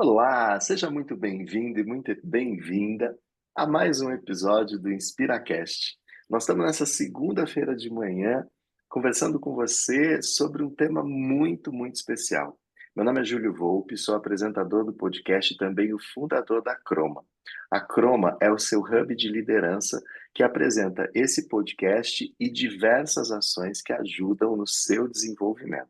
Olá, seja muito bem-vindo e muito bem-vinda a mais um episódio do InspiraCast. Nós estamos nessa segunda-feira de manhã conversando com você sobre um tema muito especial. Meu nome é Júlio Volpe, sou apresentador do podcast e também o fundador da Croma. A Croma é o seu hub de liderança que apresenta esse podcast e diversas ações que ajudam no seu desenvolvimento.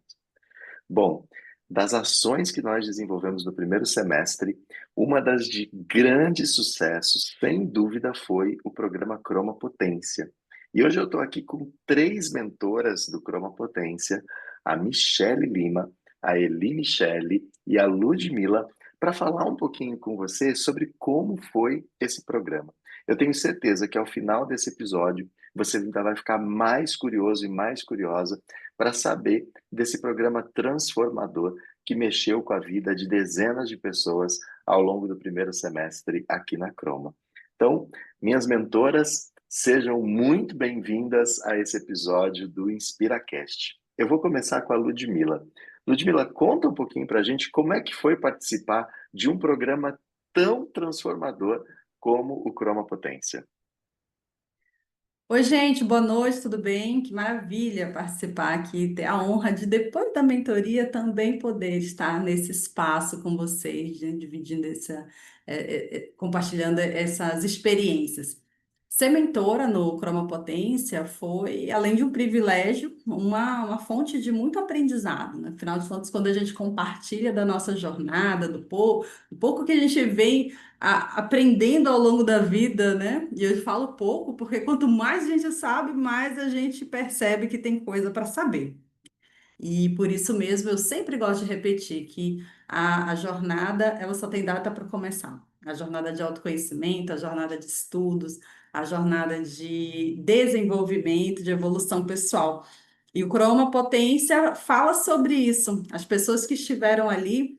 Bom, das ações que nós desenvolvemos no primeiro semestre, uma das de grande sucesso, sem dúvida, foi o programa Croma Potência. E hoje eu estou aqui com três mentoras do Croma Potência, a Michele Lima, a Eli Michele e a Ludmila, para falar um pouquinho com você sobre como foi esse programa. Eu tenho certeza que ao final desse episódio você ainda vai ficar mais curioso e mais curiosa para saber desse programa transformador que mexeu com a vida de dezenas de pessoas ao longo do primeiro semestre aqui na Croma. Então, minhas mentoras, sejam muito bem-vindas a esse episódio do InspiraCast. Eu vou começar com a Ludmila. Ludmila, conta um pouquinho para a gente como é que foi participar de um programa tão transformador como o Croma Potência. Oi, gente, boa noite, tudo bem? Que maravilha participar aqui, ter a honra de, depois da mentoria, também poder estar nesse espaço com vocês, né, dividindo compartilhando essas experiências. Ser mentora no Croma Potência foi, além de um privilégio, uma fonte de muito aprendizado, né? Afinal de contas, quando a gente compartilha da nossa jornada, do pouco que a gente vem aprendendo ao longo da vida, né? E eu falo pouco, porque quanto mais a gente sabe, mais a gente percebe que tem coisa para saber. E por isso mesmo eu sempre gosto de repetir que a jornada ela só tem data para começar. A jornada de autoconhecimento, a jornada de estudos, a jornada de desenvolvimento, de evolução pessoal. E o Croma Potência fala sobre isso. As pessoas que estiveram ali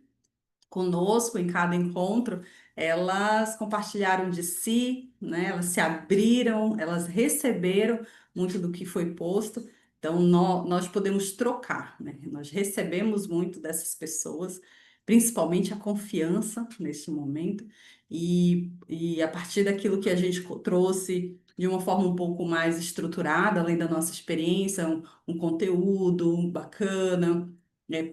conosco em cada encontro, elas compartilharam de si, né? Elas se abriram, elas receberam muito do que foi posto. Então, nós podemos trocar, né? Nós recebemos muito dessas pessoas, principalmente a confiança neste momento, e a partir daquilo que a gente trouxe de uma forma um pouco mais estruturada, além da nossa experiência, um conteúdo bacana,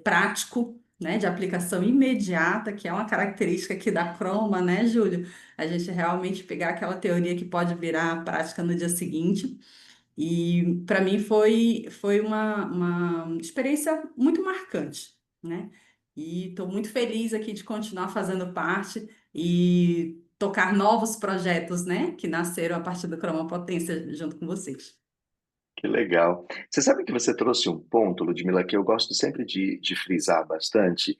prático, né, de aplicação imediata, que é uma característica aqui da Croma, né, Júlio? A gente realmente pegar aquela teoria que pode virar prática no dia seguinte. E para mim foi uma experiência muito marcante, né? E estou muito feliz aqui de continuar fazendo parte e tocar novos projetos, né, que nasceram a partir do Croma Potência junto com vocês. Que legal. Você sabe que você trouxe um ponto, Ludmila, que eu gosto sempre de frisar bastante,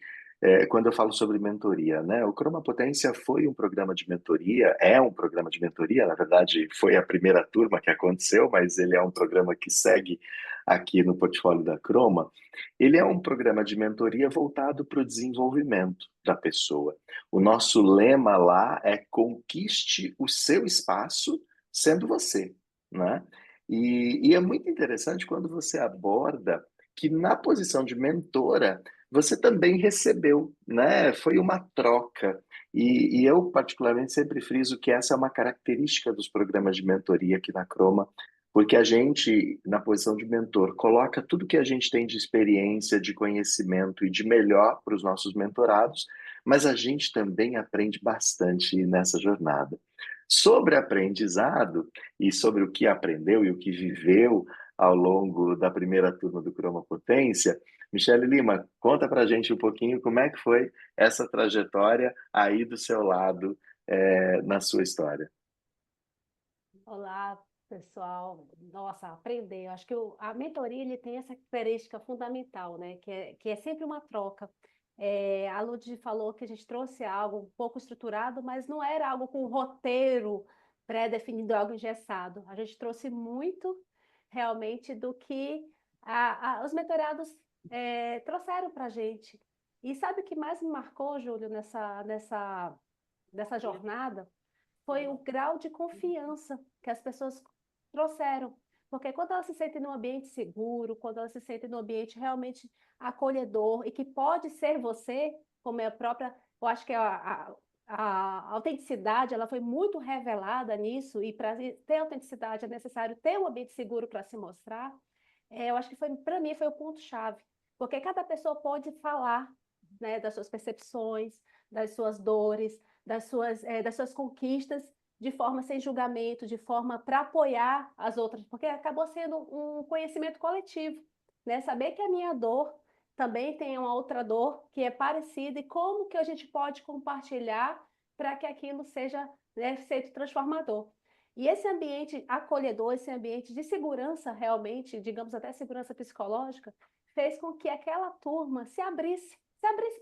quando eu falo sobre mentoria, né? O Croma Potência foi um programa de mentoria, é um programa de mentoria, na verdade, foi a primeira turma que aconteceu, mas ele é um programa que segue aqui no portfólio da Croma. Ele é um programa de mentoria voltado para o desenvolvimento da pessoa. O nosso lema lá é conquiste o seu espaço sendo você, né? E é muito interessante quando você aborda que na posição de mentora você também recebeu, né? Foi uma troca. E eu, particularmente, sempre friso que essa é uma característica dos programas de mentoria aqui na Croma, porque a gente, na posição de mentor, coloca tudo que a gente tem de experiência, de conhecimento e de melhor para os nossos mentorados, mas a gente também aprende bastante nessa jornada. Sobre aprendizado, e sobre o que aprendeu e o que viveu ao longo da primeira turma do Croma Potência. Michele Lima, conta pra gente um pouquinho como é que foi essa trajetória aí do seu lado, na sua história. Olá, pessoal. Nossa, aprender. Eu acho que a mentoria ele tem essa característica fundamental, né? Que é sempre uma troca. A Lud falou que a gente trouxe algo um pouco estruturado, mas não era algo com roteiro pré-definido, algo engessado. A gente trouxe muito realmente do que os mentorados trouxeram para a gente. E sabe o que mais me marcou, Júlio, nessa jornada? Foi o grau de confiança que as pessoas trouxeram. Porque quando elas se sentem num ambiente seguro, quando elas se sentem num ambiente realmente acolhedor e que pode ser você, como é a própria eu acho que a autenticidade ela foi muito revelada nisso, e para ter autenticidade é necessário ter um ambiente seguro para se mostrar. Eu acho que foi, para mim, foi o ponto-chave, porque cada pessoa pode falar, né, das suas percepções, das suas dores, das suas conquistas, de forma sem julgamento, de forma para apoiar as outras, porque acabou sendo um conhecimento coletivo, né? Saber que a minha dor também tem uma outra dor que é parecida e como que a gente pode compartilhar para que aquilo seja, né, seja transformador. E esse ambiente acolhedor, esse ambiente de segurança realmente, digamos até segurança psicológica, fez com que aquela turma se abrisse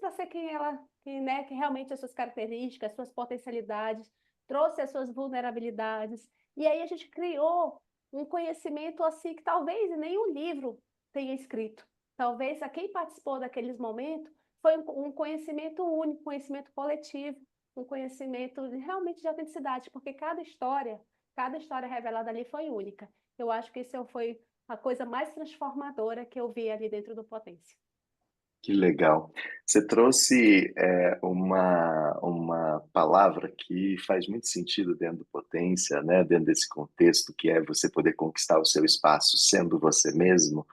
para ser quem ela, né, que realmente as suas características, as suas potencialidades, trouxe as suas vulnerabilidades. E aí a gente criou um conhecimento assim que talvez nenhum livro tenha escrito. Talvez a quem participou daqueles momentos foi um conhecimento único, conhecimento coletivo, um conhecimento realmente de autenticidade, porque cada história revelada ali foi única. Eu acho que isso foi a coisa mais transformadora que eu vi ali dentro do Potência. Que legal. Você trouxe uma palavra que faz muito sentido dentro do Potência, né? Dentro desse contexto, que é você poder conquistar o seu espaço sendo você mesmo,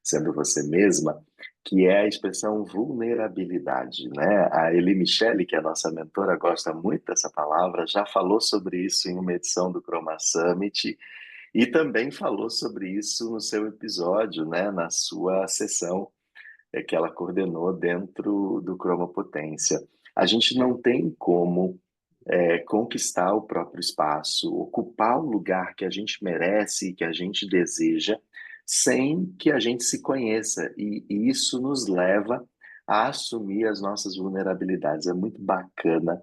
sendo você mesma, que é a expressão vulnerabilidade, né? A Eli Michele, que é a nossa mentora, gosta muito dessa palavra, já falou sobre isso em uma edição do Chroma Summit e também falou sobre isso no seu episódio, né? Na sua sessão que ela coordenou dentro do Chroma Potência. A gente não tem como conquistar o próprio espaço, ocupar o lugar que a gente merece e que a gente deseja, sem que a gente se conheça. E isso nos leva a assumir as nossas vulnerabilidades. É muito bacana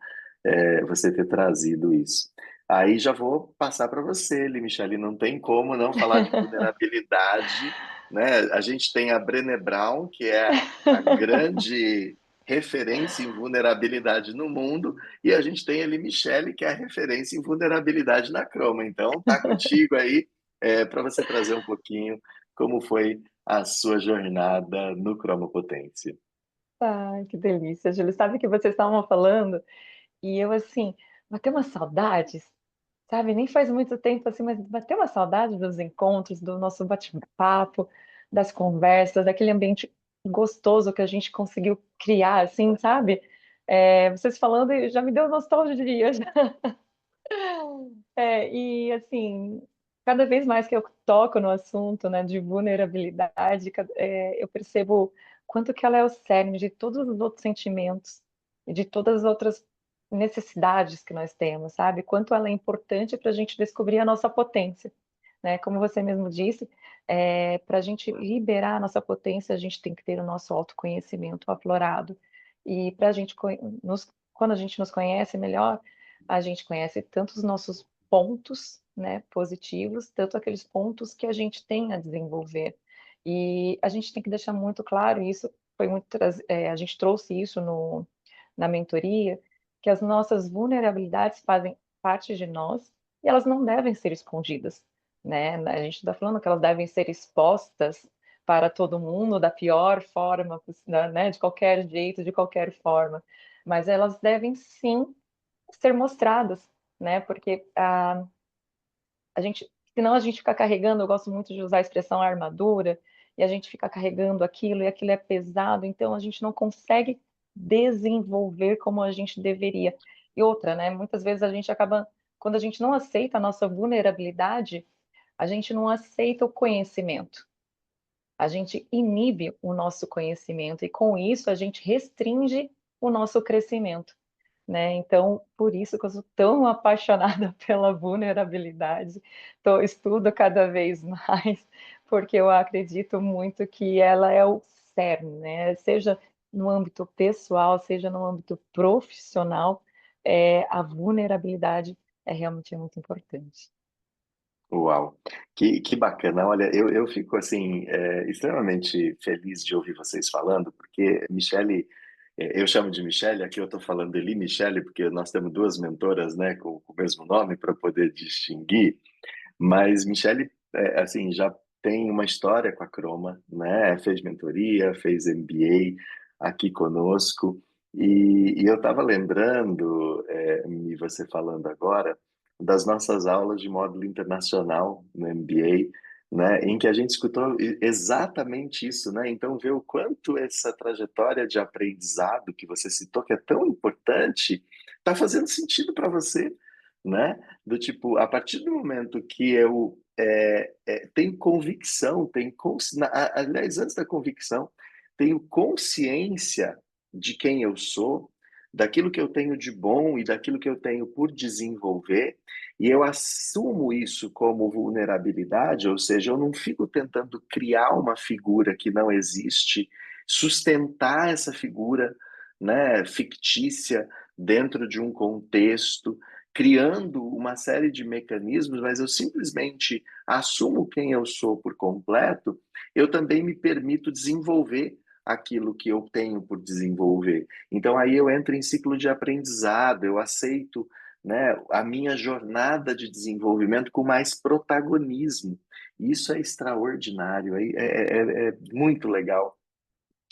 você ter trazido isso. Aí já vou passar para você, Michele, não tem como não falar de vulnerabilidade, né? A gente tem a Brené Brown, que é a grande referência em vulnerabilidade no mundo, e a gente tem ali Michele, que é a referência em vulnerabilidade na Chroma. Então, tá contigo aí para você trazer um pouquinho como foi a sua jornada no Chroma Potência. Ai, que delícia, Júlio. Sabe que vocês estavam falando e eu, assim, bateu umas saudades, sabe? Nem faz muito tempo, assim, mas bateu uma saudade dos encontros, do nosso bate-papo, das conversas, daquele ambiente gostoso que a gente conseguiu criar, assim, sabe? Vocês falando e já me deu nostalgia. E assim, cada vez mais que eu toco no assunto, né, de vulnerabilidade, eu percebo quanto que ela é o cerne de todos os outros sentimentos e de todas as outras necessidades que nós temos, sabe? Quanto ela é importante para a gente descobrir a nossa potência, né? Como você mesmo disse, para a gente liberar a nossa potência, a gente tem que ter o nosso autoconhecimento aflorado. E para a gente, quando a gente nos conhece melhor, a gente conhece tanto os nossos pontos, né, positivos, tanto aqueles pontos que a gente tem a desenvolver. E a gente tem que deixar muito claro, e isso foi muito, a gente trouxe isso na mentoria, que as nossas vulnerabilidades fazem parte de nós e elas não devem ser escondidas, né? A gente está falando que elas devem ser expostas para todo mundo da pior forma, né? De qualquer jeito, de qualquer forma, mas elas devem sim ser mostradas, né? Porque a gente, senão a gente fica carregando, eu gosto muito de usar a expressão armadura, e a gente fica carregando aquilo, e aquilo é pesado, então a gente não consegue desenvolver como a gente deveria. E outra, né? Muitas vezes a gente acaba, quando a gente não aceita a nossa vulnerabilidade, a gente não aceita o conhecimento. A gente inibe o nosso conhecimento, e com isso a gente restringe o nosso crescimento, né? Então, por isso que eu sou tão apaixonada pela vulnerabilidade, estudo cada vez mais, porque eu acredito muito que ela é o cerne, né? Seja no âmbito pessoal, seja no âmbito profissional, a vulnerabilidade é realmente muito importante. Uau, que bacana. Olha, eu fico assim extremamente feliz de ouvir vocês falando, porque Michele, eu chamo de Michele, aqui eu estou falando de Eli Michele, porque nós temos duas mentoras, né, com o mesmo nome para poder distinguir, mas Michele, assim, já tem uma história com a Croma, né, fez mentoria, fez MBA aqui conosco, E eu estava lembrando, e você falando agora, das nossas aulas de módulo internacional no MBA, né, em que a gente escutou exatamente isso, né? Então, ver o quanto essa trajetória de aprendizado que você citou, que é tão importante, está fazendo sentido para você, né? Do tipo, a partir do momento que eu tenho convicção, aliás, antes da convicção, tenho consciência de quem eu sou, daquilo que eu tenho de bom e daquilo que eu tenho por desenvolver, e eu assumo isso como vulnerabilidade, ou seja, eu não fico tentando criar uma figura que não existe, sustentar essa figura, né, fictícia dentro de um contexto, criando uma série de mecanismos, mas eu simplesmente assumo quem eu sou por completo, eu também me permito desenvolver aquilo que eu tenho por desenvolver. Então aí eu entro em ciclo de aprendizado, eu aceito, né, a minha jornada de desenvolvimento com mais protagonismo. Isso é extraordinário, é muito legal.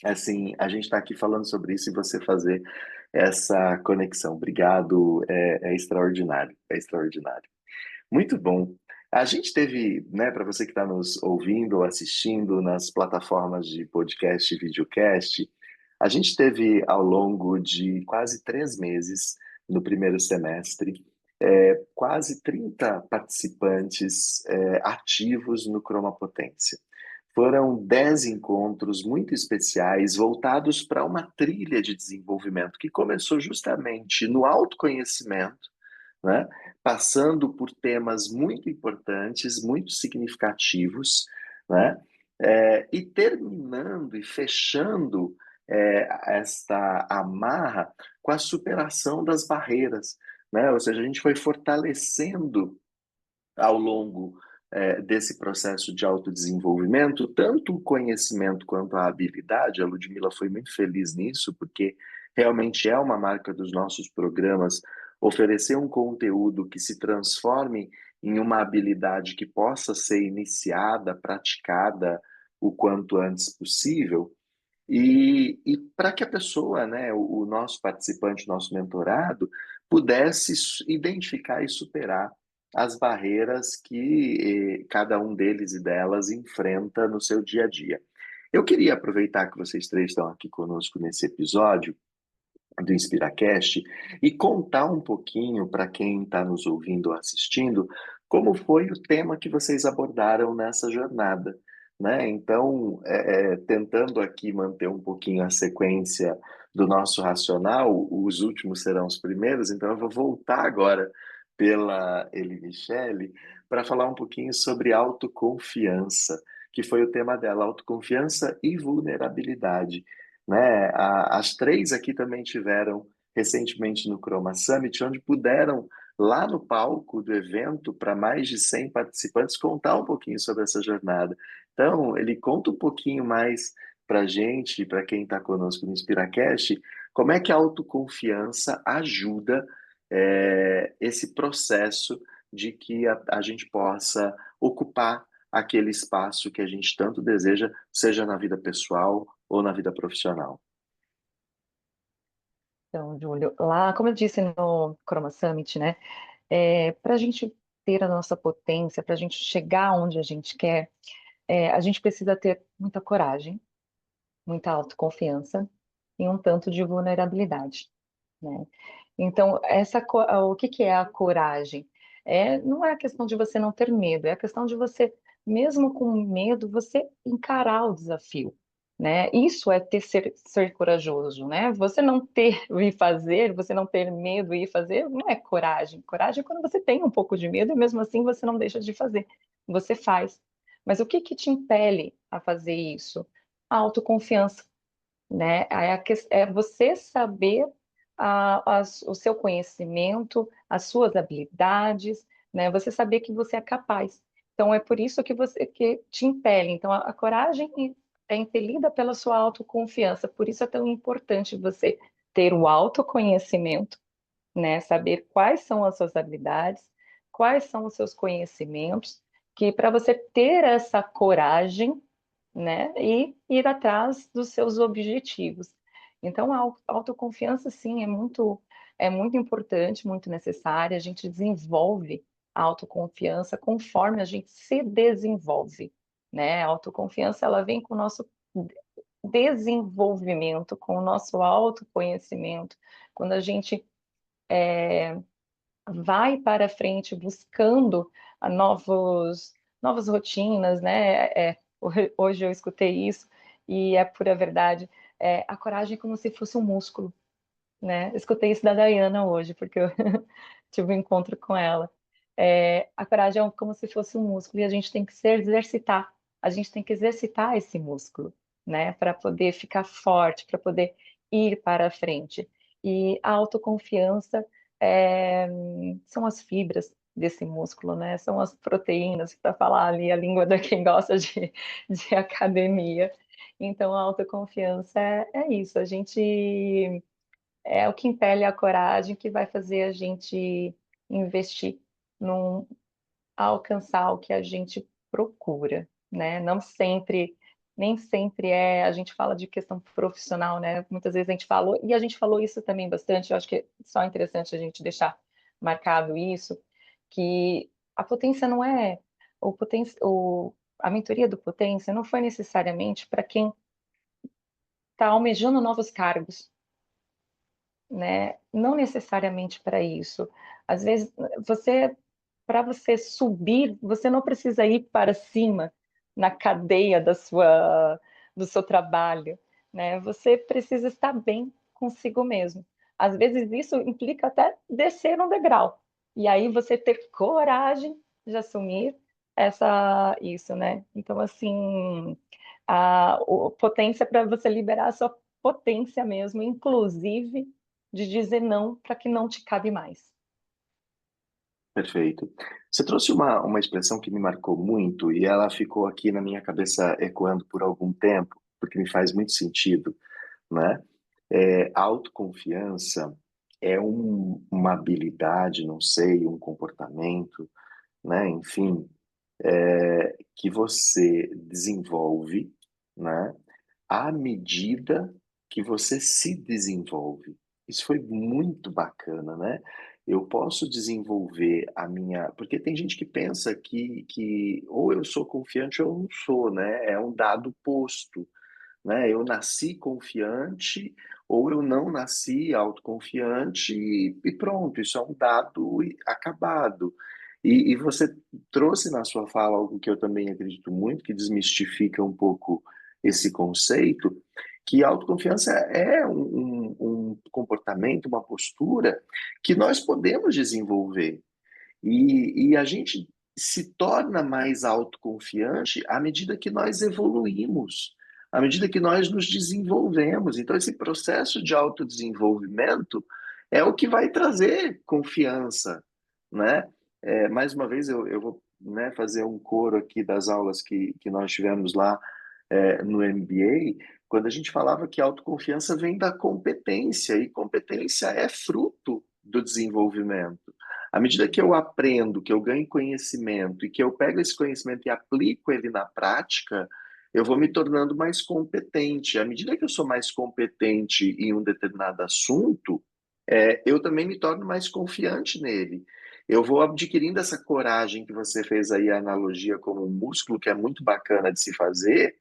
Assim, a gente está aqui falando sobre isso e você fazer essa conexão. Obrigado, é extraordinário, é extraordinário. Muito bom. A gente teve, né, para você que está nos ouvindo ou assistindo nas plataformas de podcast e videocast, a gente teve ao longo de quase 3 meses, no primeiro semestre, quase 30 participantes ativos no Croma Potência. Foram 10 encontros muito especiais, voltados para uma trilha de desenvolvimento que começou justamente no autoconhecimento, né? Passando por temas muito importantes, muito significativos, né? E terminando e fechando esta amarra com a superação das barreiras, né? Ou seja, a gente foi fortalecendo ao longo desse processo de autodesenvolvimento, tanto o conhecimento quanto a habilidade. A Ludmila foi muito feliz nisso, porque realmente é uma marca dos nossos programas oferecer um conteúdo que se transforme em uma habilidade que possa ser iniciada, praticada o quanto antes possível. E para que a pessoa, né, o nosso participante, o nosso mentorado, pudesse identificar e superar as barreiras que cada um deles e delas enfrenta no seu dia a dia. Eu queria aproveitar que vocês três estão aqui conosco nesse episódio do InspiraCast e contar um pouquinho para quem está nos ouvindo ou assistindo como foi o tema que vocês abordaram nessa jornada, né? Então, tentando aqui manter um pouquinho a sequência do nosso racional, os últimos serão os primeiros, então eu vou voltar agora pela Eli Michele para falar um pouquinho sobre autoconfiança, que foi o tema dela, autoconfiança e vulnerabilidade, né? As três aqui também tiveram recentemente no Chroma Summit, onde puderam, lá no palco do evento, para mais de 100 participantes, contar um pouquinho sobre essa jornada. Então, ele conta um pouquinho mais para a gente, para quem está conosco no InspiraCast, como é que a autoconfiança ajuda esse processo de que a gente possa ocupar aquele espaço que a gente tanto deseja, seja na vida pessoal ou na vida profissional. Então, Júlio, lá, como eu disse no Chroma Summit, né, para a gente ter a nossa potência, para a gente chegar onde a gente quer, a gente precisa ter muita coragem, muita autoconfiança e um tanto de vulnerabilidade, né? Então, o que que é a coragem? Não é a questão de você não ter medo, é a questão de você, mesmo com medo, você encarar o desafio, né? Isso é ser corajoso, né? Você não ter o ir fazer, você não ter medo e ir fazer, não é coragem. Coragem é quando você tem um pouco de medo e mesmo assim você não deixa de fazer, você faz. Mas o que que te impele a fazer isso? A autoconfiança, né? É você saber o seu conhecimento, as suas habilidades, né? Você saber que você é capaz. Então é por isso que você que te impele. Então a coragem é impelida pela sua autoconfiança. Por isso é tão importante você ter o autoconhecimento, né? Saber quais são as suas habilidades, quais são os seus conhecimentos, que para você ter essa coragem, né? E ir atrás dos seus objetivos. Então, a autoconfiança, sim, é muito importante, muito necessária. A gente desenvolve a autoconfiança conforme a gente se desenvolve, né? A autoconfiança, ela vem com o nosso desenvolvimento, com o nosso autoconhecimento. Quando a gente vai para frente buscando novas rotinas, né? Hoje eu escutei isso e é pura verdade. A coragem é como se fosse um músculo, né? Escutei isso da Dayana hoje, porque eu tive um encontro com ela. A coragem é como se fosse um músculo e a gente tem que se exercitar. A gente tem que exercitar esse músculo, né? Para poder ficar forte, para poder ir para a frente. E a autoconfiança é, são as fibras desse músculo, né? São as proteínas, para falar ali a língua de quem gosta de academia. Então, a autoconfiança é isso. A gente é o que impele a coragem que vai fazer a gente investir num alcançar o que a gente procura, né? Não sempre, nem sempre a gente fala de questão profissional, né? Muitas vezes a gente falou, e a gente falou isso também bastante, eu acho que é só interessante a gente deixar marcado isso, que a potência não é, a mentoria do potência não foi necessariamente para quem está almejando novos cargos, né? Não necessariamente para isso. Às vezes, para você subir, você não precisa ir para cima na cadeia do seu trabalho, né? Você precisa estar bem consigo mesmo. Às vezes isso implica até descer um degrau. E aí você ter coragem de assumir isso, né? Então, assim, potência para você liberar a sua potência mesmo, inclusive de dizer não para que não te cabe mais. Perfeito. Você trouxe uma expressão que me marcou muito e ela ficou aqui na minha cabeça ecoando por algum tempo, porque me faz muito sentido, né? Autoconfiança é uma habilidade, não sei, um comportamento, né? Enfim, que você desenvolve, né? À medida que você se desenvolve. Isso foi muito bacana, né? Eu posso desenvolver a minha. Porque tem gente que pensa que ou eu sou confiante ou eu não sou, né? É um dado posto, né? Eu nasci confiante ou eu não nasci autoconfiante e pronto, isso é um dado acabado. E você trouxe na sua fala algo que eu também acredito muito, que desmistifica um pouco esse conceito, que a autoconfiança é um comportamento, uma postura que nós podemos desenvolver. E a gente se torna mais autoconfiante à medida que nós evoluímos, à medida que nós nos desenvolvemos. Então, esse processo de autodesenvolvimento é o que vai trazer confiança, né? Mais uma vez, eu vou, né, fazer um coro aqui das aulas que nós tivemos lá no MBA, quando a gente falava que autoconfiança vem da competência, e competência é fruto do desenvolvimento. À medida que eu aprendo, que eu ganho conhecimento e que eu pego esse conhecimento e aplico ele na prática, eu vou me tornando mais competente. À medida que eu sou mais competente em um determinado assunto, eu também me torno mais confiante nele. Eu vou adquirindo essa coragem que você fez aí, a analogia como um músculo, que é muito bacana de se fazer,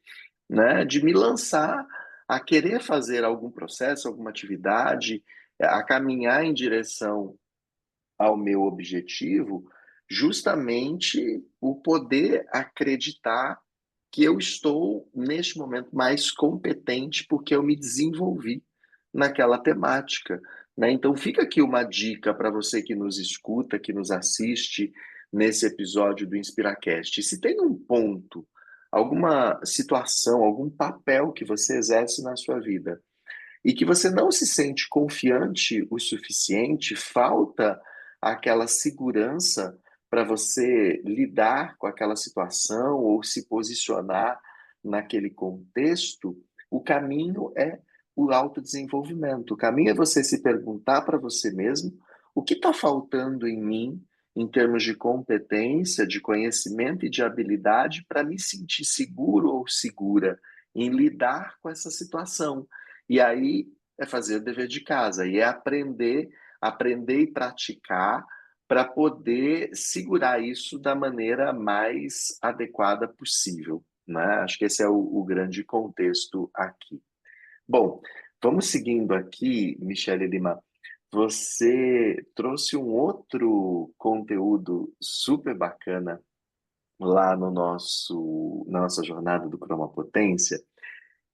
né? De me lançar a querer fazer algum processo, alguma atividade, a caminhar em direção ao meu objetivo, justamente o poder acreditar que eu estou, neste momento, mais competente porque eu me desenvolvi naquela temática, né? Então, fica aqui uma dica para você que nos escuta, que nos assiste nesse episódio do InspiraCast. Se tem um ponto, alguma situação, algum papel que você exerce na sua vida e que você não se sente confiante o suficiente, falta aquela segurança para você lidar com aquela situação ou se posicionar naquele contexto, o caminho é o autodesenvolvimento. O caminho é você se perguntar para você mesmo o que está faltando em mim em termos de competência, de conhecimento e de habilidade para me sentir seguro ou segura em lidar com essa situação. E aí é fazer o dever de casa e é aprender e praticar para poder segurar isso da maneira mais adequada possível, né? Acho que esse é o grande contexto aqui. Bom, vamos seguindo aqui, Michele Lima. Você trouxe um outro conteúdo super bacana lá no na nossa jornada do Cromapotência,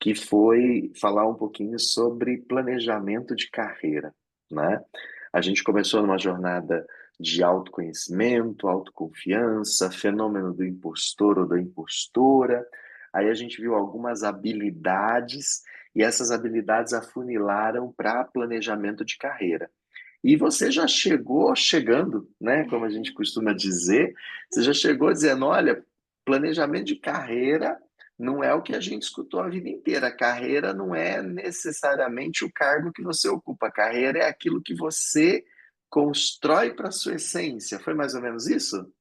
que foi falar um pouquinho sobre planejamento de carreira, né? A gente começou numa jornada de autoconhecimento, autoconfiança, fenômeno do impostor ou da impostora. Aí a gente viu algumas habilidades e essas habilidades afunilaram para planejamento de carreira. E você já chegou chegando, né? Como a gente costuma dizer, você já chegou dizendo: olha, planejamento de carreira não é o que a gente escutou a vida inteira. A carreira não é necessariamente o cargo que você ocupa. A carreira é aquilo que você constrói para a sua essência. Foi mais ou menos isso?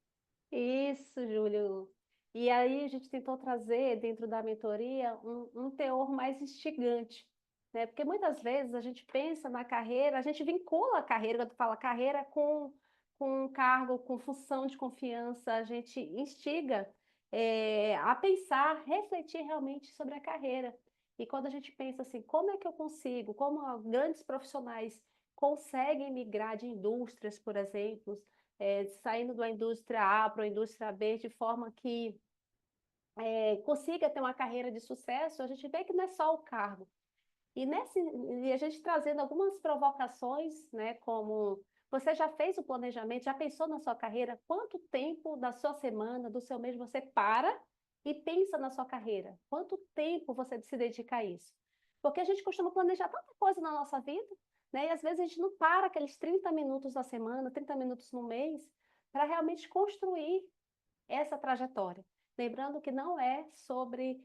Isso, Júlio. E aí a gente tentou trazer dentro da mentoria um teor mais instigante, né? Porque muitas vezes a gente pensa na carreira, a gente vincula a carreira, quando fala carreira, com um cargo, com função de confiança, a gente instiga a pensar, refletir realmente sobre a carreira. E quando a gente pensa assim, como é que eu consigo, como grandes profissionais conseguem migrar de indústrias, por exemplo, saindo da indústria A para a indústria B, de forma que consiga ter uma carreira de sucesso, a gente vê que não é só o cargo. E a gente trazendo algumas provocações, né, como você já fez o planejamento, já pensou na sua carreira? Quanto tempo da sua semana, do seu mês, você para e pensa na sua carreira? Quanto tempo você se dedica a isso? Porque a gente costuma planejar tanta coisa na nossa vida, né? E às vezes a gente não para aqueles 30 minutos na semana, 30 minutos no mês, para realmente construir essa trajetória. Lembrando que não é sobre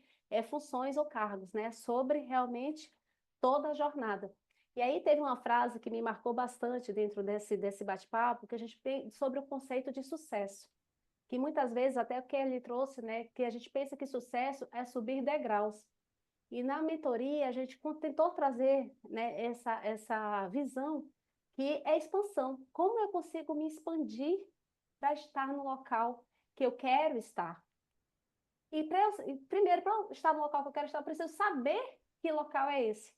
funções ou cargos, né? É sobre realmente toda a jornada. E aí teve uma frase que me marcou bastante dentro desse bate-papo, que a gente sobre o conceito de sucesso, que muitas vezes até o que ele trouxe, né, que a gente pensa que sucesso é subir degraus. E na mentoria a gente tentou trazer, né, essa visão que é expansão. Como eu consigo me expandir para estar no local que eu quero estar? Primeiro, para estar no local que eu quero estar, eu preciso saber que local é esse.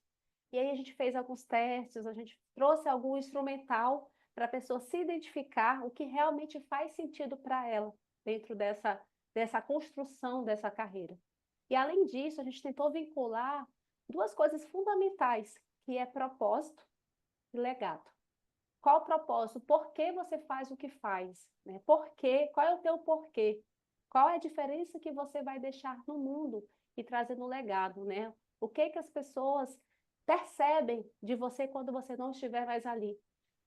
E aí a gente fez alguns testes, a gente trouxe algum instrumental para a pessoa se identificar o que realmente faz sentido para ela dentro dessa construção dessa carreira. E além disso, a gente tentou vincular duas coisas fundamentais, que é propósito e legado. Qual o propósito? Por que você faz o que faz? Né? Por quê? Qual é o teu porquê? Qual é a diferença que você vai deixar no mundo e trazer no legado, né? O que que as pessoas percebem de você quando você não estiver mais ali?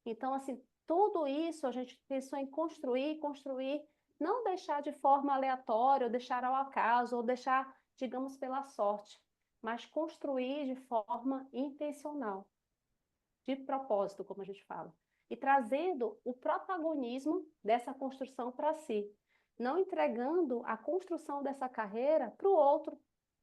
Então, assim, tudo isso a gente pensou em construir, não deixar de forma aleatória, ou deixar ao acaso, ou deixar, digamos, pela sorte, mas construir de forma intencional, de propósito, como a gente fala, e trazendo o protagonismo dessa construção para si, não entregando a construção dessa carreira para o outro,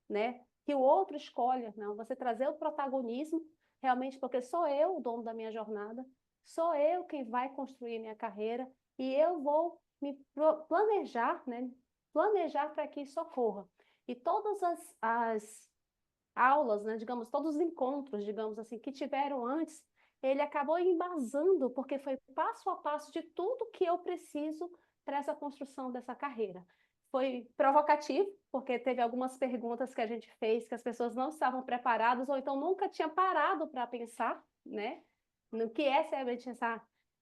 né? Que o outro escolha, não, você trazer o protagonismo realmente, porque sou eu o dono da minha jornada, sou eu quem vai construir minha carreira e eu vou me planejar, né? Planejar para que isso ocorra. E todas as aulas, né, digamos, todos os encontros, digamos assim, que tiveram antes, ele acabou embasando, porque foi passo a passo de tudo que eu preciso para essa construção dessa carreira. Foi provocativo, porque teve algumas perguntas que a gente fez que as pessoas não estavam preparadas ou então nunca tinham parado para pensar, né, no que é realmente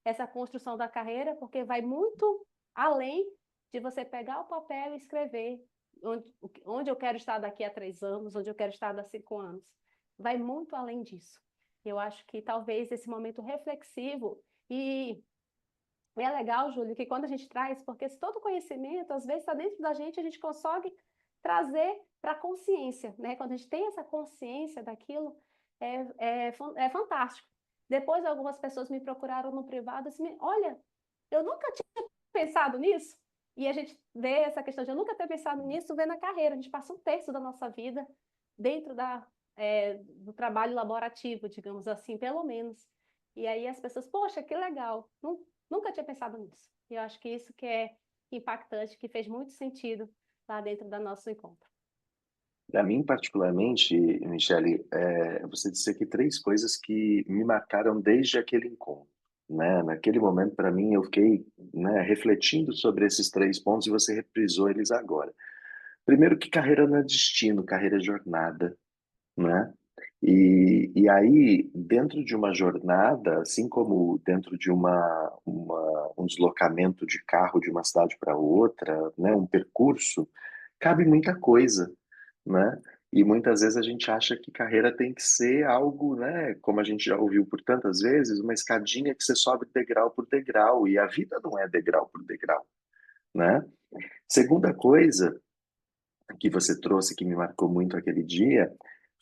essa construção da carreira, porque vai muito além de você pegar o papel e escrever onde eu quero estar daqui a 3 anos, onde eu quero estar daqui a 5 anos. Vai muito além disso. Eu acho que talvez esse momento reflexivo e é legal, Júlio, que quando a gente traz, porque se todo conhecimento, às vezes, está dentro da gente, a gente consegue trazer para a consciência, né? Quando a gente tem essa consciência daquilo, é fantástico. Depois, algumas pessoas me procuraram no privado e assim, olha, eu nunca tinha pensado nisso. E a gente vê essa questão de eu nunca ter pensado nisso, vê na carreira. A gente passa 1/3 da nossa vida dentro do trabalho laborativo, digamos assim, pelo menos. E aí as pessoas, poxa, que legal, nunca tinha pensado nisso. E eu acho que isso que é impactante, que fez muito sentido lá dentro do nosso encontro. Para mim, particularmente, Michele, você disse aqui três coisas que me marcaram desde aquele encontro, né? Naquele momento, para mim, eu fiquei, né, refletindo sobre esses três pontos e você reprisou eles agora. Primeiro, que carreira não é destino, carreira é jornada, né? E aí, dentro de uma jornada, assim como dentro de um deslocamento de carro de uma cidade para outra, né, um percurso, cabe muita coisa, né? E muitas vezes a gente acha que carreira tem que ser algo, né, como a gente já ouviu por tantas vezes, uma escadinha que você sobe degrau por degrau, e a vida não é degrau por degrau, né? Segunda coisa que você trouxe que me marcou muito aquele dia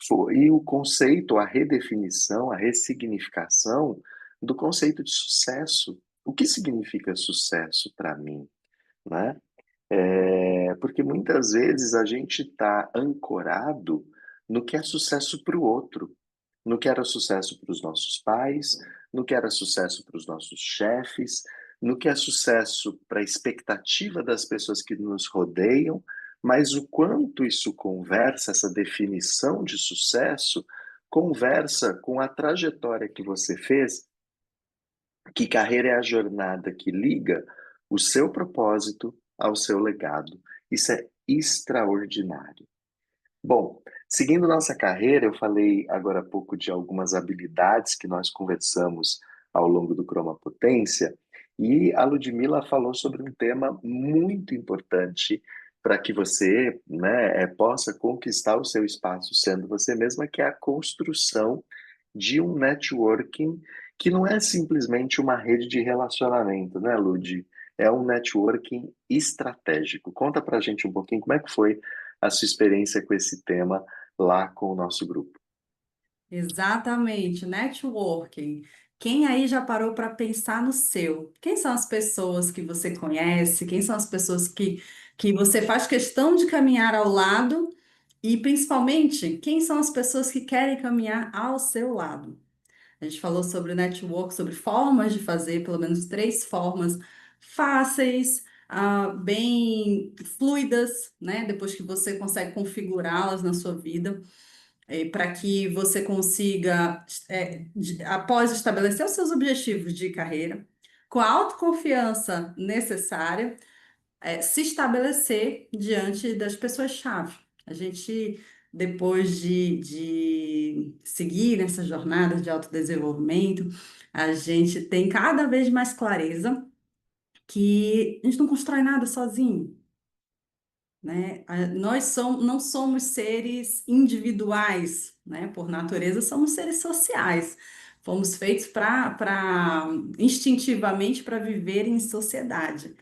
foi o conceito, a redefinição, a ressignificação do conceito de sucesso. O que significa sucesso para mim, né? Porque muitas vezes a gente está ancorado no que é sucesso para o outro, no que era sucesso para os nossos pais, no que era sucesso para os nossos chefes, no que é sucesso para a expectativa das pessoas que nos rodeiam, mas o quanto isso conversa, essa definição de sucesso, conversa com a trajetória que você fez, que carreira é a jornada que liga o seu propósito ao seu legado. Isso é extraordinário. Bom, seguindo nossa carreira, eu falei agora há pouco de algumas habilidades que nós conversamos ao longo do Croma Potência, e a Ludmila falou sobre um tema muito importante para que você, né, possa conquistar o seu espaço sendo você mesma, que é a construção de um networking que não é simplesmente uma rede de relacionamento, né, Lud? É um networking estratégico. Conta pra gente um pouquinho como é que foi a sua experiência com esse tema lá com o nosso grupo. Exatamente, networking. Quem aí já parou para pensar no seu? Quem são as pessoas que você conhece? Quem são as pessoas que você faz questão de caminhar ao lado? E principalmente, quem são as pessoas que querem caminhar ao seu lado? A gente falou sobre network, sobre formas de fazer, pelo menos três formas fáceis, bem fluidas, né? Depois que você consegue configurá-las na sua vida para que você consiga, após estabelecer os seus objetivos de carreira, com a autoconfiança necessária, se estabelecer diante das pessoas-chave. A gente, depois de seguir nessa jornada de autodesenvolvimento, a gente tem cada vez mais clareza que a gente não constrói nada sozinho, né? Nós não somos seres individuais, né? Por natureza, somos seres sociais. Fomos feitos instintivamente para viver em sociedade.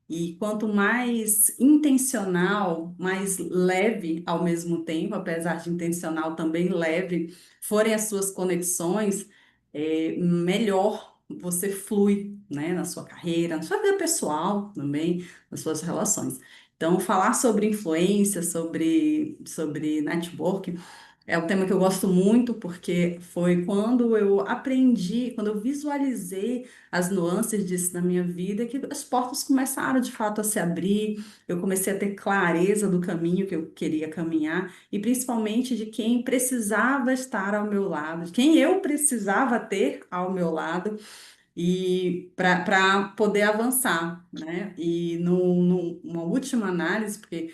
E quanto mais intencional, mais leve ao mesmo tempo, apesar de intencional também leve, forem as suas conexões, melhor você flui, né, na sua carreira, na sua vida pessoal também, nas suas relações. Então, falar sobre influência, sobre network, é um tema que eu gosto muito, porque foi quando eu aprendi, quando eu visualizei as nuances disso na minha vida, que as portas começaram de fato a se abrir, eu comecei a ter clareza do caminho que eu queria caminhar, e principalmente de quem precisava estar ao meu lado, de quem eu precisava ter ao meu lado e para poder avançar, né? E numa última análise, porque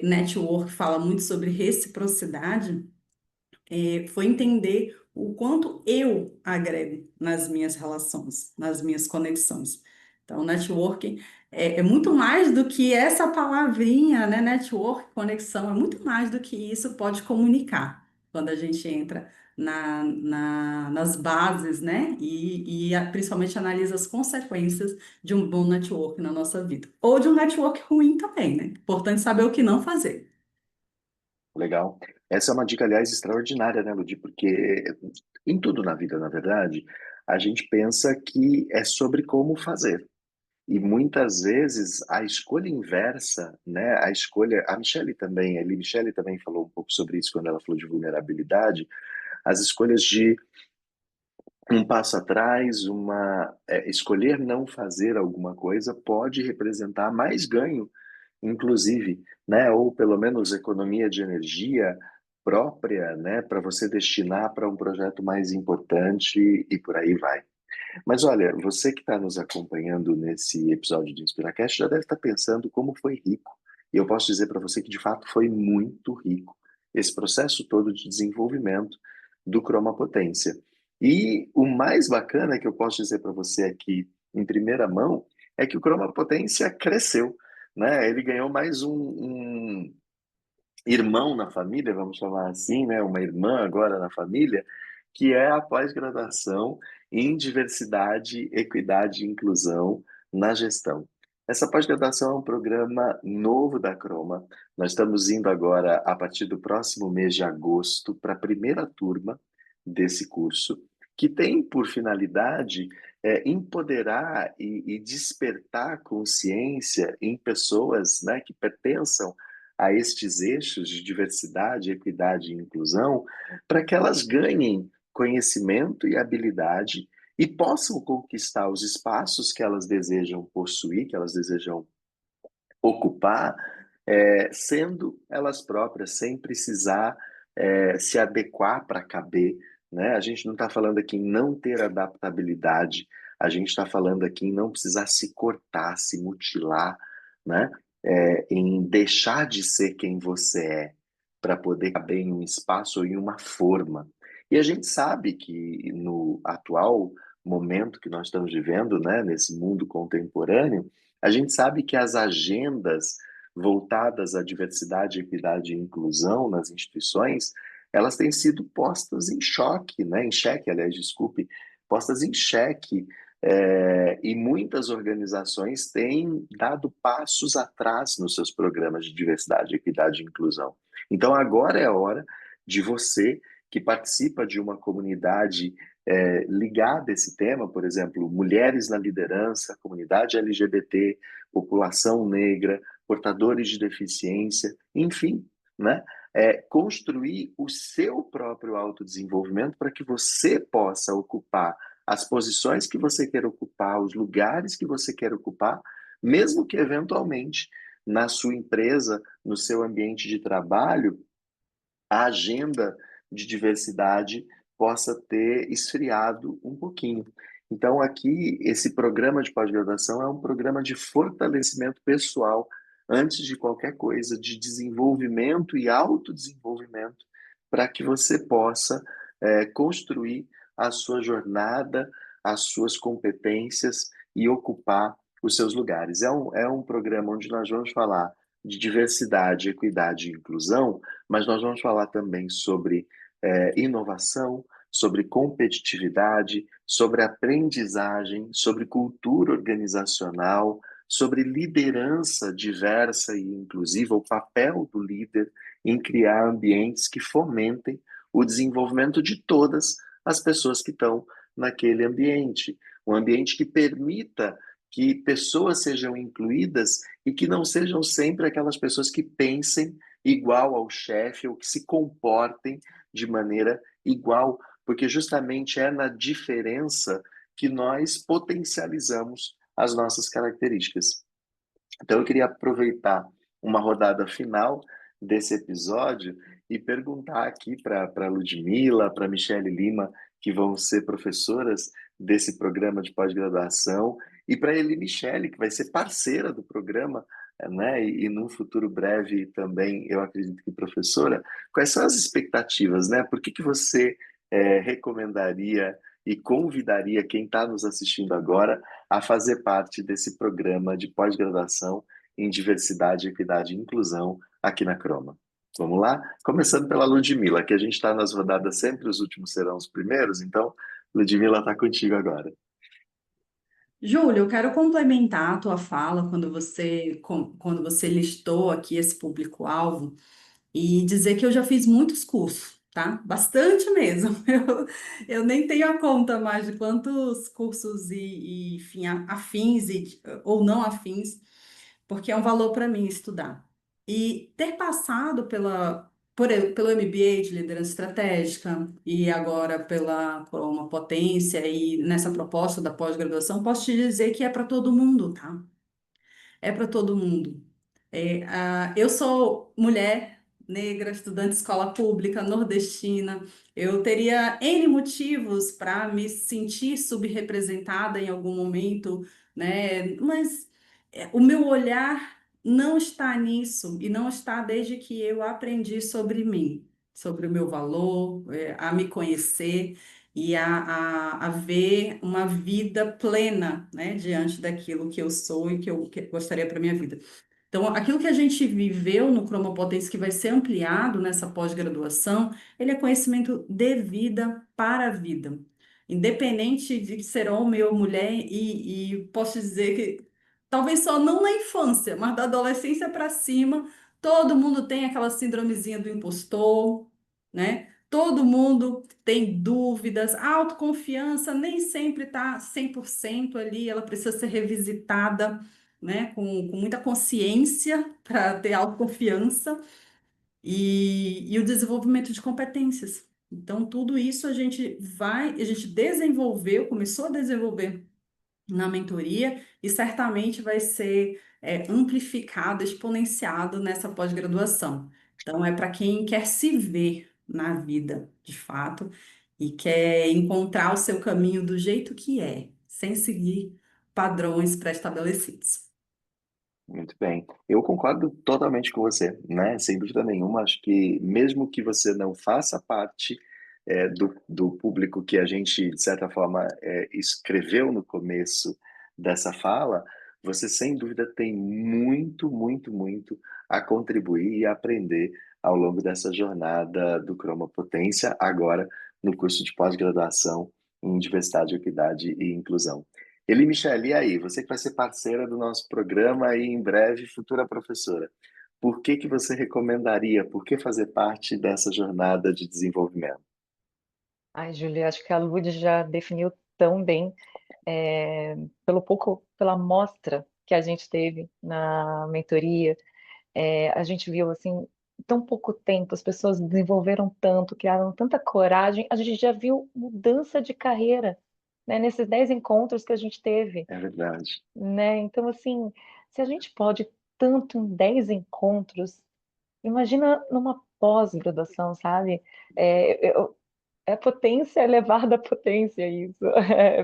network fala muito sobre reciprocidade, foi entender o quanto eu agrego nas minhas relações, nas minhas conexões. Então, networking é muito mais do que essa palavrinha, né? Network, conexão, é muito mais do que isso pode comunicar quando a gente entra nas bases, né? Principalmente analisa as consequências de um bom network na nossa vida. Ou de um network ruim também, né? Importante saber o que não fazer. Legal. Essa é uma dica, aliás, extraordinária, né, Ludi? Porque em tudo na vida, na verdade, a gente pensa que é sobre como fazer. E muitas vezes a escolha inversa, né? A escolha, a Michelle também, a Eli Michelle também falou um pouco sobre isso quando ela falou de vulnerabilidade, as escolhas de um passo atrás, escolher não fazer alguma coisa pode representar mais ganho, inclusive, né? Ou pelo menos economia de energia própria, né? Para você destinar para um projeto mais importante e por aí vai. Mas olha, você que está nos acompanhando nesse episódio de InspiraCast já deve estar pensando como foi rico. E eu posso dizer para você que de fato foi muito rico esse processo todo de desenvolvimento do Chroma Potência. E o mais bacana que eu posso dizer para você aqui em primeira mão é que o Chroma Potência cresceu, né? Ele ganhou mais um irmão na família, vamos chamar assim, né? Uma irmã agora na família, que é a pós-graduação em diversidade, equidade e inclusão na gestão. Essa pós-graduação é um programa novo da Croma. Nós estamos indo agora, a partir do próximo mês de agosto, para a primeira turma desse curso, que tem por finalidade empoderar e despertar consciência em pessoas, né, que pertençam a estes eixos de diversidade, equidade e inclusão, para que elas ganhem conhecimento e habilidade e possam conquistar os espaços que elas desejam possuir, que elas desejam ocupar, sendo elas próprias, sem precisar se adequar para caber, né? A gente não está falando aqui em não ter adaptabilidade, a gente está falando aqui em não precisar se cortar, se mutilar, né? Em deixar de ser quem você é para poder caber em um espaço ou em uma forma. E a gente sabe que no atual momento que nós estamos vivendo, né, nesse mundo contemporâneo, a gente sabe que as agendas voltadas à diversidade, equidade e inclusão nas instituições, elas têm sido postas em choque, né? Em xeque, aliás, desculpe, postas em xeque, e muitas organizações têm dado passos atrás nos seus programas de diversidade, equidade e inclusão. Então, agora é a hora de você que participa de uma comunidade ligada a esse tema, por exemplo, mulheres na liderança, comunidade LGBT, população negra, portadores de deficiência, enfim, né? Construir o seu próprio autodesenvolvimento para que você possa ocupar as posições que você quer ocupar, os lugares que você quer ocupar, mesmo que eventualmente na sua empresa, no seu ambiente de trabalho, a agenda de diversidade possa ter esfriado um pouquinho. Então, aqui, esse programa de pós-graduação é um programa de fortalecimento pessoal, antes de qualquer coisa, de desenvolvimento e autodesenvolvimento, para que você possa construir a sua jornada, as suas competências e ocupar os seus lugares. É um programa onde nós vamos falar de diversidade, equidade e inclusão, mas nós vamos falar também sobre inovação, sobre competitividade, sobre aprendizagem, sobre cultura organizacional, sobre liderança diversa e inclusiva, o papel do líder em criar ambientes que fomentem o desenvolvimento de todas as pessoas que estão naquele ambiente. Um ambiente que permita que pessoas sejam incluídas e que não sejam sempre aquelas pessoas que pensem igual ao chefe ou que se comportem de maneira igual, porque justamente é na diferença que nós potencializamos as nossas características. Então eu queria aproveitar uma rodada final desse episódio e perguntar aqui para a Ludmila, para a Michelle Lima, que vão ser professoras desse programa de pós-graduação, e para a Eli Michelle, que vai ser parceira do programa, né? E num futuro breve também, eu acredito que professora, quais são as expectativas, né? Por que você recomendaria e convidaria quem está nos assistindo agora a fazer parte desse programa de pós-graduação em diversidade, equidade e inclusão aqui na Croma? Vamos lá? Começando pela Ludmila, que a gente está nas rodadas sempre, os últimos serão os primeiros, então, Ludmila está contigo agora. Júlio, eu quero complementar a tua fala quando você listou aqui esse público-alvo e dizer que eu já fiz muitos cursos, tá? Bastante mesmo. Eu nem tenho a conta mais de quantos cursos enfim, afins ou não afins, porque é um valor para mim estudar. E ter passado pelo MBA de liderança estratégica e agora por uma potência e nessa proposta da pós-graduação, posso te dizer que é para todo mundo, tá? É para todo mundo. Eu sou mulher negra, estudante de escola pública, nordestina. Eu teria N motivos para me sentir subrepresentada em algum momento, né? Mas o meu olhar não está nisso e não está desde que eu aprendi sobre mim, sobre o meu valor, a me conhecer e a ver uma vida plena, né, diante daquilo que eu sou e que eu gostaria para minha vida. Então, aquilo que a gente viveu no Chromopotência, que vai ser ampliado nessa pós-graduação, ele é conhecimento de vida para a vida. Independente de ser homem ou mulher, e posso dizer que talvez só não na infância, mas da adolescência para cima, todo mundo tem aquela síndromezinha do impostor, né? Todo mundo tem dúvidas, a autoconfiança nem sempre está 100% ali, ela precisa ser revisitada, né, com muita consciência para ter autoconfiança e o desenvolvimento de competências. Então, tudo isso a gente desenvolveu, começou a desenvolver na mentoria e certamente vai ser amplificado, exponenciado nessa pós-graduação. Então, é para quem quer se ver na vida, de fato, e quer encontrar o seu caminho do jeito que é, sem seguir padrões pré-estabelecidos. Muito bem. Eu concordo totalmente com você, né? Sem dúvida nenhuma. Acho que mesmo que você não faça parte do público que a gente, de certa forma, escreveu no começo dessa fala, você sem dúvida tem muito, muito, muito a contribuir e aprender ao longo dessa jornada do Croma Potência, agora no curso de pós-graduação em Diversidade, Equidade e Inclusão. Eli Michele, e aí? Você que vai ser parceira do nosso programa e em breve futura professora. Por que que você recomendaria? Por que fazer parte dessa jornada de desenvolvimento? Ai, Julia, acho que a Lud já definiu tão bem, pela amostra que a gente teve na mentoria. A gente viu assim, em tão pouco tempo, as pessoas desenvolveram tanto, criaram tanta coragem, a gente já viu mudança de carreira, né, nesses 10 encontros que a gente teve, É verdade. né? Então, assim, se a gente pode tanto em 10 encontros, imagina numa pós-graduação, sabe? É potência elevada à potência isso.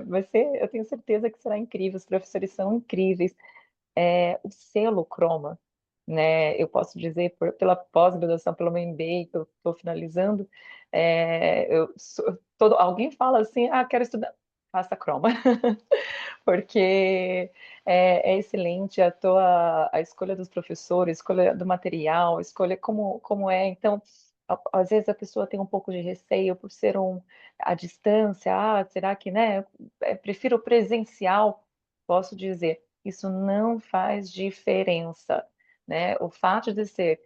Vai ser, eu tenho certeza que será incrível, os professores são incríveis. O selo Croma, né? Eu posso dizer pela pós-graduação, pelo meu MBA que eu estou finalizando, alguém fala assim, quero estudar, faça Croma, porque é excelente a escolha dos professores, a escolha do material, a escolha como é. Então, às vezes a pessoa tem um pouco de receio por ser a distância, será que, né? Prefiro o presencial, posso dizer, isso não faz diferença, né? O fato de ser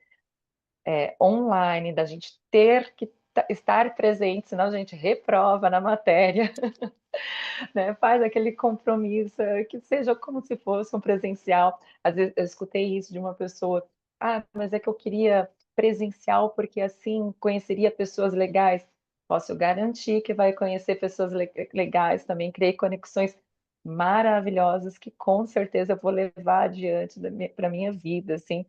online, da gente ter que estar presente, senão a gente reprova na matéria, né? Faz aquele compromisso, que seja como se fosse um presencial. Às vezes eu escutei isso de uma pessoa, mas é que eu queria presencial porque assim conheceria pessoas legais. Posso garantir que vai conhecer pessoas legais também, criei conexões maravilhosas que com certeza eu vou levar adiante para minha vida, assim.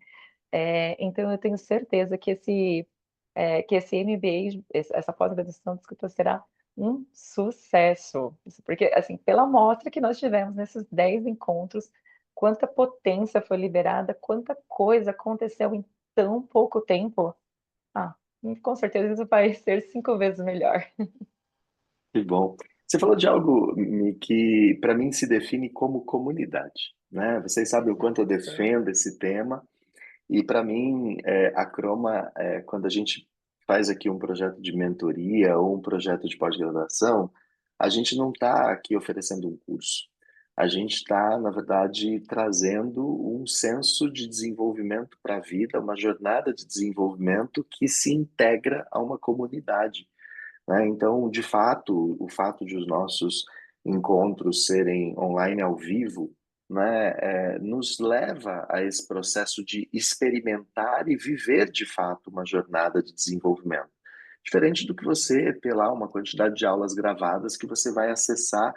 Então eu tenho certeza que esse MBA, essa pós-graduação de escrita será um sucesso. Isso porque, assim, pela amostra que nós tivemos nesses 10 encontros, quanta potência foi liberada, quanta coisa aconteceu em tão pouco tempo. Ah, com certeza isso vai ser 5 vezes melhor. Que bom. Você falou de algo que, para mim, se define como comunidade, né? Vocês sabem o quanto eu Exato. defendo esse tema. E para mim, a Croma, quando a gente faz aqui um projeto de mentoria ou um projeto de pós-graduação, a gente não está aqui oferecendo um curso. a gente está, na verdade, trazendo um senso de desenvolvimento para a vida, uma jornada de desenvolvimento que se integra a uma comunidade, né? Então, de fato, o fato de os nossos encontros serem online ao vivo, né, nos leva a esse processo de experimentar e viver de fato uma jornada de desenvolvimento. Diferente do que você ter lá uma quantidade de aulas gravadas que você vai acessar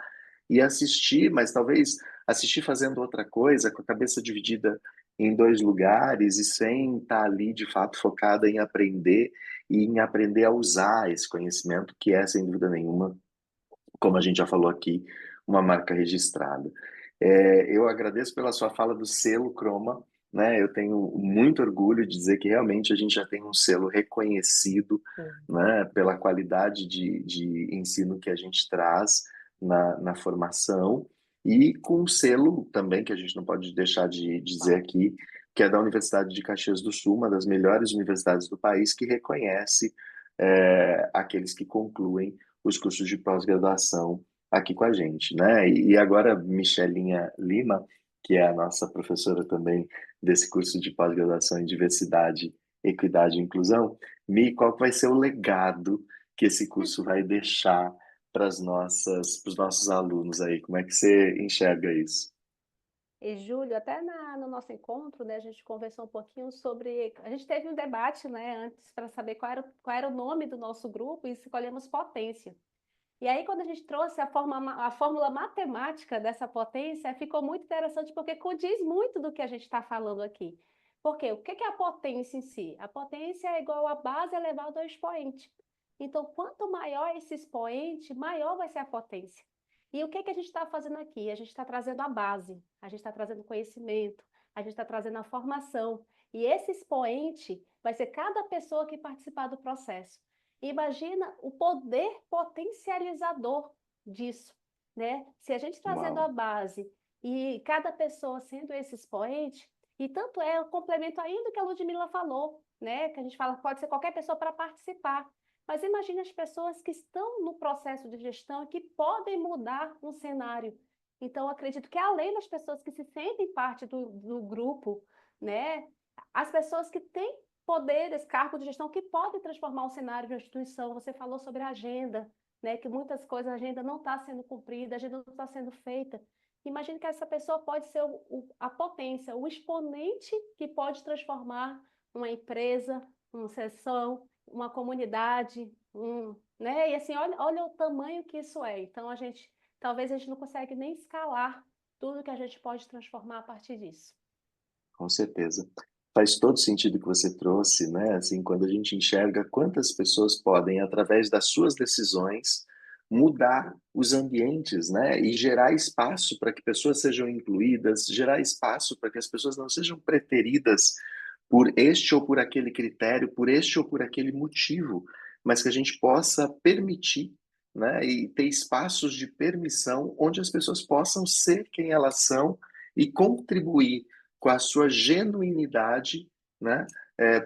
e assistir, mas talvez assistir fazendo outra coisa, com a cabeça dividida em dois lugares e sem estar ali de fato focada em aprender e em aprender a usar esse conhecimento, que é, sem dúvida nenhuma, como a gente já falou aqui, uma marca registrada. Eu agradeço pela sua fala do selo Croma, né? Eu tenho muito orgulho de dizer que realmente a gente já tem um selo reconhecido, Sim. né, pela qualidade de ensino que a gente traz na formação, e com um selo também que a gente não pode deixar de dizer Claro. aqui, que é da Universidade de Caxias do Sul, uma das melhores universidades do país, que reconhece aqueles que concluem os cursos de pós-graduação aqui com a gente, né? E agora, Michelinha Lima, que é a nossa professora também desse curso de pós-graduação em diversidade, equidade e inclusão, Mi, qual que vai ser o legado que esse curso vai deixar para os nossos alunos aí? Como é que você enxerga isso? E, Júlio, até no nosso encontro, né, a gente conversou um pouquinho sobre. A gente teve um debate, né, antes para saber qual era o nome do nosso grupo e escolhemos potência. E aí, quando a gente trouxe a fórmula matemática dessa potência, ficou muito interessante porque condiz muito do que a gente está falando aqui. Porque o que é a potência em si? A potência é igual a base elevada ao expoente. Então, quanto maior esse expoente, maior vai ser a potência. E o que a gente está fazendo aqui? A gente está trazendo a base, a gente está trazendo conhecimento, a gente está trazendo a formação. E esse expoente vai ser cada pessoa que participar do processo. Imagina o poder potencializador disso, né? Se a gente trazendo a Uau, base e cada pessoa sendo esse expoente, e tanto é o complemento ainda do que a Ludmila falou, né? Que a gente fala, pode ser qualquer pessoa para participar. Mas imagine as pessoas que estão no processo de gestão e que podem mudar um cenário. Então, acredito que além das pessoas que se sentem parte do grupo, né? As pessoas que têm poderes, cargos de gestão que podem transformar o cenário de uma instituição. Você falou sobre a agenda, né? Que muitas coisas a agenda não está sendo cumprida, a agenda não está sendo feita. Imagine que essa pessoa pode ser a potência, o exponente que pode transformar uma empresa, uma seção, uma comunidade, né? E assim, olha o tamanho que isso é. Então, talvez a gente não consegue nem escalar tudo que a gente pode transformar a partir disso. com certeza. Faz todo sentido o que você trouxe, né? Assim, quando a gente enxerga quantas pessoas podem, através das suas decisões, mudar os ambientes, né? E gerar espaço para que pessoas sejam incluídas, gerar espaço para que as pessoas não sejam preteridas por este ou por aquele critério, por este ou por aquele motivo, mas que a gente possa permitir, né? E ter espaços de permissão onde as pessoas possam ser quem elas são e contribuir com a sua genuinidade, né,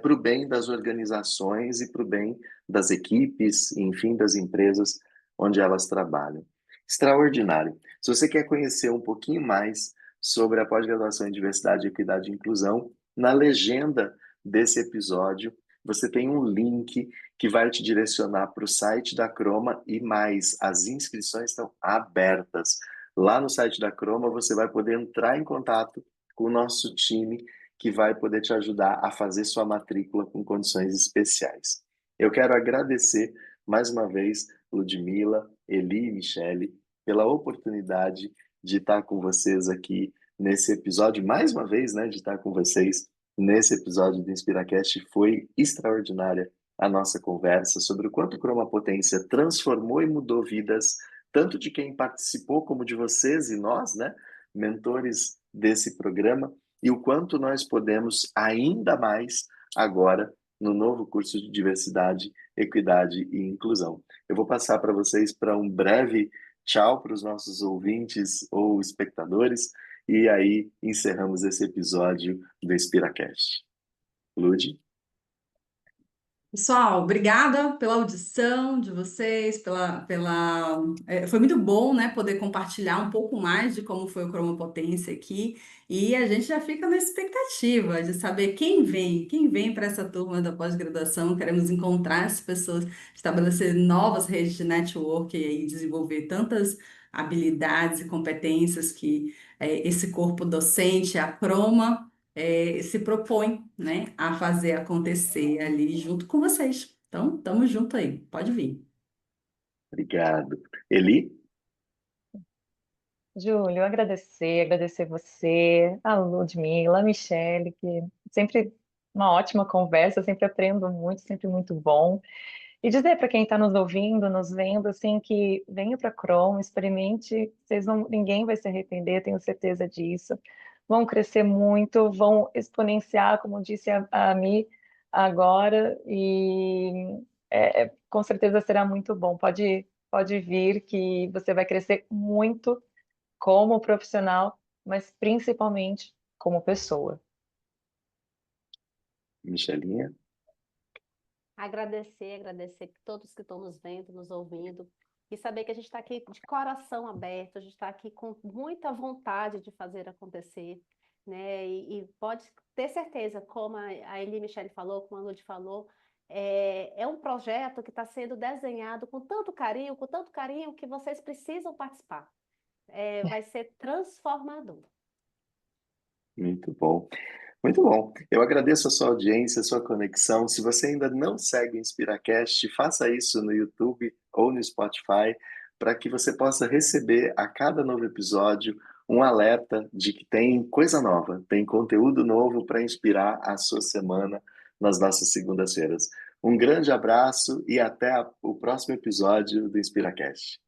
para o bem das organizações e para o bem das equipes, enfim, das empresas onde elas trabalham. Extraordinário. Se você quer conhecer um pouquinho mais sobre a pós-graduação em diversidade, equidade e inclusão, na legenda desse episódio, você tem um link que vai te direcionar para o site da Croma e mais, as inscrições estão abertas. Lá no site da Croma você vai poder entrar em contato com o nosso time que vai poder te ajudar a fazer sua matrícula com condições especiais. Eu quero agradecer mais uma vez Ludmila, Eli e Michele pela oportunidade de estar com vocês aqui nesse episódio, mais uma vez, né, de estar com vocês nesse episódio do InspiraCast. Foi extraordinária a nossa conversa sobre o quanto o Croma Potência transformou e mudou vidas, tanto de quem participou como de vocês e nós, né, mentores desse programa, e o quanto nós podemos ainda mais agora no novo curso de diversidade, equidade e inclusão. Eu vou passar para vocês para um breve tchau para os nossos ouvintes ou espectadores, e aí encerramos esse episódio do InspiraCast. Lud? Pessoal, obrigada pela audição de vocês, foi muito bom, né, poder compartilhar um pouco mais de como foi o Cromopotência aqui, e a gente já fica na expectativa de saber quem vem para essa turma da pós-graduação. Queremos encontrar essas pessoas, estabelecer novas redes de network e aí desenvolver tantas habilidades e competências que esse corpo docente, a Croma, se propõe, né, a fazer acontecer ali junto com vocês. Então, estamos junto aí, pode vir. Obrigado. Eli? Júlio, agradecer você, a Ludmila, a Michele, que sempre uma ótima conversa, sempre aprendo muito, sempre muito bom. E dizer para quem está nos ouvindo, nos vendo, assim, que venha para a Chrome, experimente, ninguém vai se arrepender, tenho certeza disso. Vão crescer muito, vão exponenciar, como disse a Mi agora, e com certeza será muito bom. Pode vir que você vai crescer muito como profissional, mas principalmente como pessoa. Michelinha? Agradecer a todos que estão nos vendo, nos ouvindo, e saber que a gente está aqui de coração aberto, a gente está aqui com muita vontade de fazer acontecer, né? E pode ter certeza, como a Eli Michele falou, como a Lud falou, é um projeto que está sendo desenhado com tanto carinho que vocês precisam participar. Vai ser transformador. Muito bom. Muito bom. Eu agradeço a sua audiência, a sua conexão. Se você ainda não segue o InspiraCast, faça isso no YouTube ou no Spotify, para que você possa receber a cada novo episódio um alerta de que tem coisa nova, tem conteúdo novo para inspirar a sua semana nas nossas segundas-feiras. Um grande abraço e até o próximo episódio do InspiraCast.